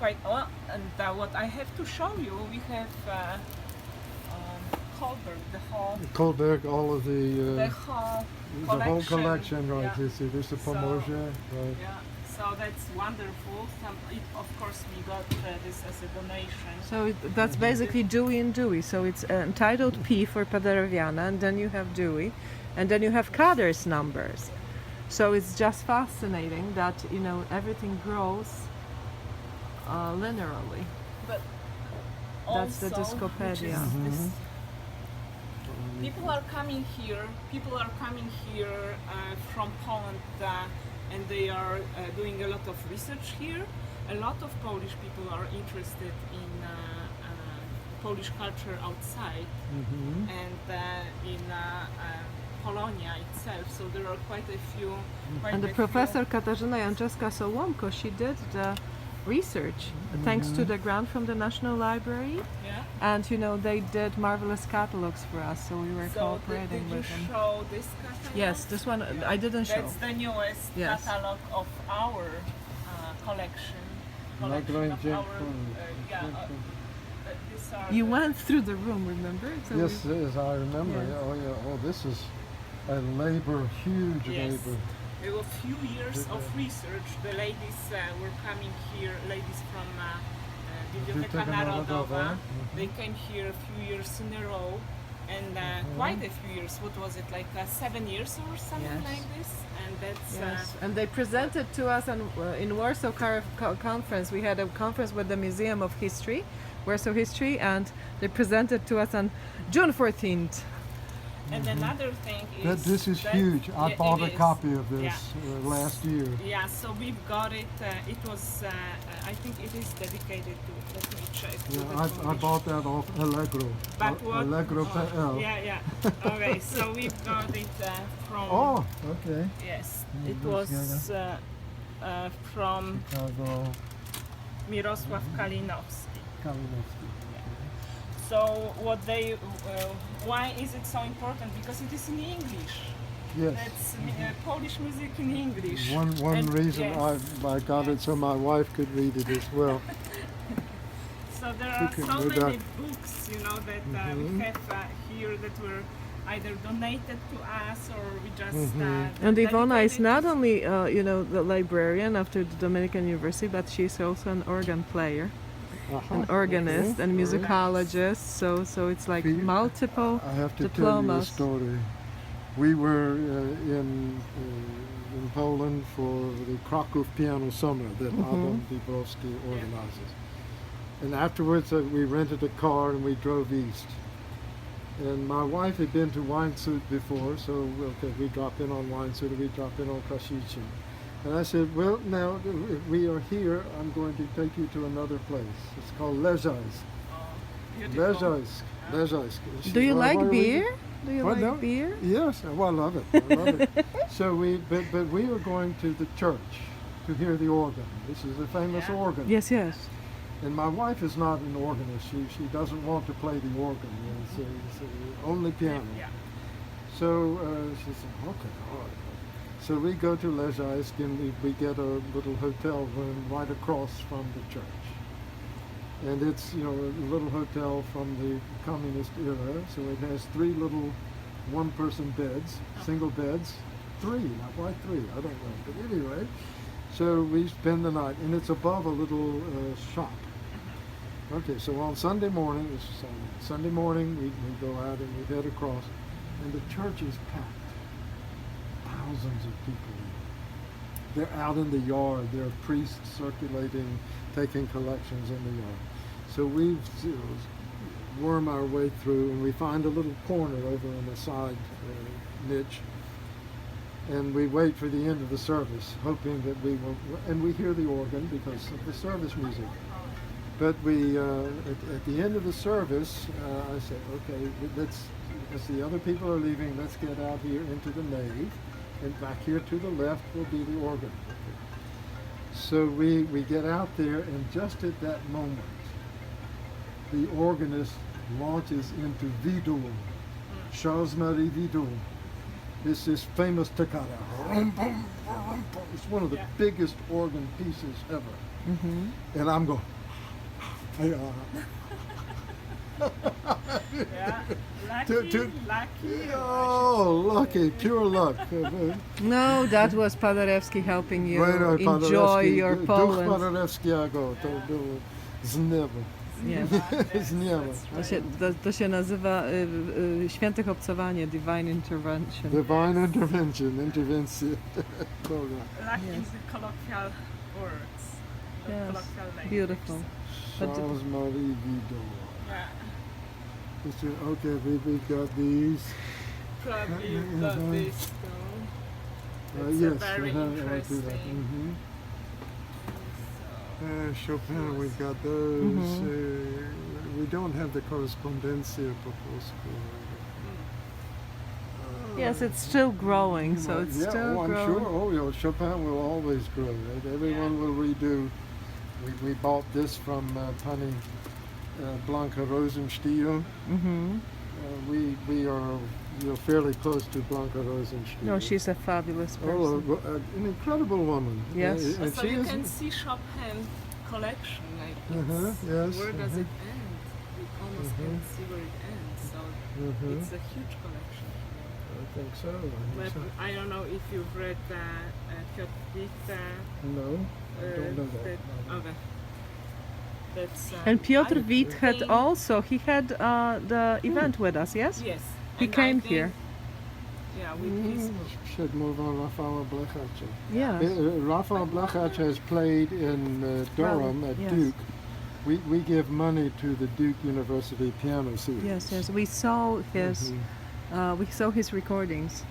quite well. And what I have to show you, we have Kolberg, the whole Kohlberg, all of the whole whole collection. collection, right? Yeah. You see, there's the So, Pomorze, right? Yeah, so that's wonderful. Of course, we got this as a donation. So that's basically Dewey and Dewey. So it's entitled P for Padereviana, and then you have Dewey, and then you have Kader's numbers. So it's just fascinating that everything grows linearly. But That's the also, Discopedia. which is this- People are coming here. People are coming here from Poland, and they are doing a lot of research here. A lot of Polish people are interested in Polish culture outside and in Polonia itself. So there are quite a few. And the professor Katarzyna Janczewska-Sołomko, she did the research thanks to the grant from the National Library. Yeah. And they did marvelous catalogs for us, so we were So cooperating did you with them. show this catalog? Yes, this one I didn't show. That's the newest Yes. catalog of our collection. Not going Of Jack our, Fromm. these are You the- went through the room, remember? So Yes, yes, I remember. Yes. Yeah, oh, yeah. Oh, this is a labor, huge Yes. labor. There were few years of research. The ladies were coming here, ladies from Biblioteka Biblioteka Narodowa. Narodowa. They came here a few years in a row, and quite a few years. What was it, like 7 years or something Yes. like this? And that's Yes, and they presented to us in Warsaw Conference. We had a conference with the Museum of History, Warsaw History, and they presented to us on June 14th. and another thing is This is that- huge. I yeah, bought it a is. copy of this Yeah. last year. Yeah, so we've got it. It was, I think it is dedicated to, let me check. to the Yeah, I Polish- bought that off Allegro. But what? Allegro.pl. Yeah, yeah. Okay, so we've got it from. Oh, okay. Yes, Mm, it this was from Chicago, Mirosław Kalinowski. Kalinowski. So what they, why is it so important? Because it is in English. Yes. That's Polish music in English. One And reason yes. I got it so my wife could read it as well. So there are Okay, so we're many done. books, that we have here that were either donated to us or we just. And Iwona is dedicated not to- only, the librarian after the Dominican University, but she's also an organ player, an organist, Okay, and great. musicologist. So it's like See, multiple I have to tell you a diplomas. story. We were in Poland for the Kraków Piano Summer that Alvin Dąbrowski organizes. And afterwards we rented a car and we drove east. And my wife had been to Winesut before, so okay, we dropped in on Winesut, we dropped in on Krasicin. And I said, well, now if we are here, I'm going to take you to another place. It's called Leżajsk. Beautiful. Leżajsk. Leżajsk. She- Do you why- like why we- beer? Do you What, like no? beer? Yes, well, I love it. I love it. So but we were going to the church to hear the organ. This is a famous Yeah. organ. Yes, yes. And my wife is not an organist. She doesn't want to play the organ. It's only piano. Yeah. So she said, okay, all right. So we go to Leżajsk and we get a little hotel room right across from the church. And it's, a little hotel from the communist era. So it has 3 little one-person beds, single beds. 3, not why 3, I don't know. But anyway, so we spend the night, and it's above a little shop. Okay, so on Sunday morning, Sunday morning we go out and we head across, and the church is packed. Thousands of people. They're out in the yard. There are priests circulating, taking collections in the yard. So we worm our way through, and we find a little corner over in the side niche, and we wait for the end of the service, hoping that we will, and we hear the organ because of the service music. But we, at the end of the service, I said, okay, as the other people are leaving, let's get out here into the nave, and back here to the left will be the organ. So we get out there, and just at that moment, the organist launches into Vidul, Charles Marie Vidul. This is famous toccata. It's one of the biggest organ pieces ever. And I'm going, Yeah, lucky, To- lucky. oh, lucky, pure luck. No, that was Paderewski helping you Bueno, enjoy your Duch Poland. Paderewskiego to było z nieba. Yes. Z nieba. To się nazywa świętych obcowanie, divine intervention. Divine intervention, interwencje Boga. Lucky is the colloquial words. The Yes, colloquial language. beautiful. But Charles Marie Vidal. Yeah. Okay, we got these. Probably Mhm. got this too. It's Yes, very I see interesting. that. Mhm. So, Chopin, we've got those. We don't have the Correspondencia po polsku. yes, it's still growing, so it's yeah, still I'm growing. sure. Oh, yeah, Chopin will always grow. Right? Everyone will redo. We bought this from Pani Blanca Rosenstiel. We are fairly close to Blanca Rosenstiel. No, she's a fabulous person. An incredible woman. Yes. And so she you is. can see Chopin collection, like Yes. where does it end? You almost can see where it ends. So it's a huge collection. I think so. But I don't know if you've read Piotr Witte. No, I don't know that. Okay. That's, And Piotr I Witt had think- also, he had the event with us, yes? Yes. He and I came think- here. Yeah, with his Should move on Rafael Blechac. Yeah. Rafael Blechac has played in Durham at yes. Duke. We give money to the Duke University Piano Series. Yes. We saw his recordings.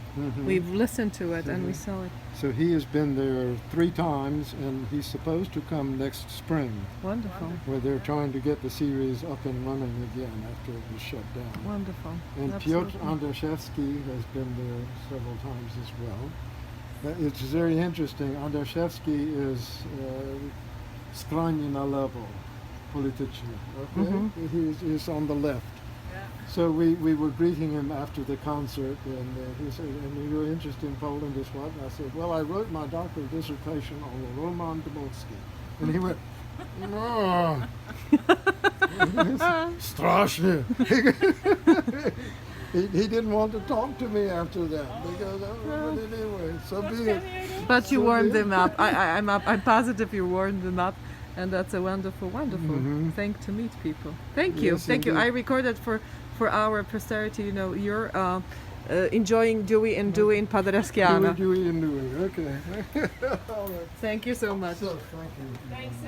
We've listened to it and we saw it. So he has been there 3 times, and he's supposed to come next spring, Wonderful. where they're trying to get the series up and running again after it was shut down. Wonderful. And Absolutely. Piotr Andrzejewski has been there several times as well. It's very interesting. Andrzejewski is skrajnie na lewo, politycznie. Okay? He's on the left. yeah. So we were greeting him after the concert, and he said, "And you're interested in Poland as what?" And I said, "Well, I wrote my doctoral dissertation on the Roman Dmowski." And he went, "No, strasznie." He didn't want to talk to me after that because but anyway, so be it. But you So warmed be it. them up. I'm positive you warmed them up. And that's a wonderful thing to meet people. Thank you. Yes, Thank you. indeed. I recorded for our posterity, you know, you're enjoying Dewey and Dewey in Paderewskiana. Dewey and Dewey. Okay. All right. Thank you so much. So, thank you. Thanks a lot.